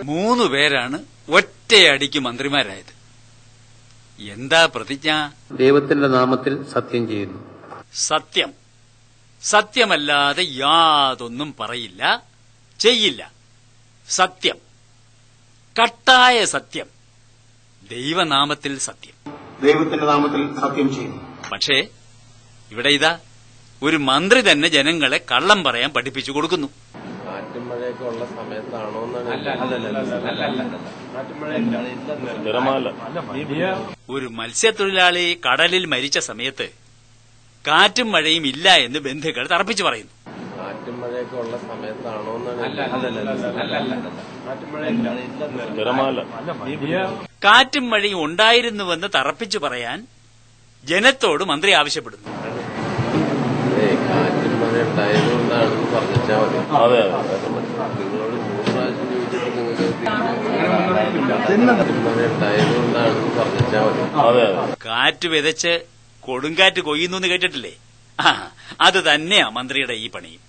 3 പേരാണ് ഒറ്റയടിക്ക് മന്ത്രിമാരായത്. എന്താ പ്രതിജ്ഞ? ദൈവത്തിന്റെ നാമത്തിൽ സത്യം ചെയ്യുന്നു. സത്യം. സത്യമല്ലാതെ യാതൊന്നും പറയില്ല, ചെയ്യില്ല. സത്യം, കട്ടായ സത്യം. ദൈവനാമത്തിൽ സത്യം. ദൈവത്തിന്റെ നാമത്തിൽ സത്യം ചെയ്യുന്നു. പക്ഷേ ഇവിടെ ഇതാ ഒരു മന്ത്രി തന്നെ ജനങ്ങളെ കള്ളം പറയാൻ പഠിപ്പിച്ചു കൊടുക്കുന്നു. കാറ്റും മഴയൊക്കെ ഉള്ള സമയത്താണോ? ഒരു മത്സ്യത്തൊഴിലാളി കടലിൽ മരിച്ച സമയത്ത് കാറ്റും മഴയും ഇല്ല എന്ന് ബന്ധുക്കൾ തറപ്പിച്ചു പറയുന്നു. കാറ്റും മഴയൊക്കെ ഉള്ള സമയത്താണോ? കാറ്റും മഴയും ഉണ്ടായിരുന്നുവെന്ന് തറപ്പിച്ചു പറയാൻ ജനത്തോട് മന്ത്രി ആവശ്യപ്പെടുന്നു. കാറ്റും മഴ ഉണ്ടായതുകൊണ്ടാണെന്ന് പറഞ്ഞാൽ മതി. നിങ്ങളോട് 100 പ്രാവശ്യം ചോദിച്ചിട്ട് നിങ്ങൾക്ക് മഴ ഉണ്ടായതുകൊണ്ടാണെന്ന് പറഞ്ഞാൽ മതി. കാറ്റ് വിതച്ച് കൊടുങ്കാറ്റ് കൊയ്യുന്നു എന്ന് കേട്ടിട്ടില്ലേ? അത് തന്നെയാ മന്ത്രിയുടെ ഈ പണിയും.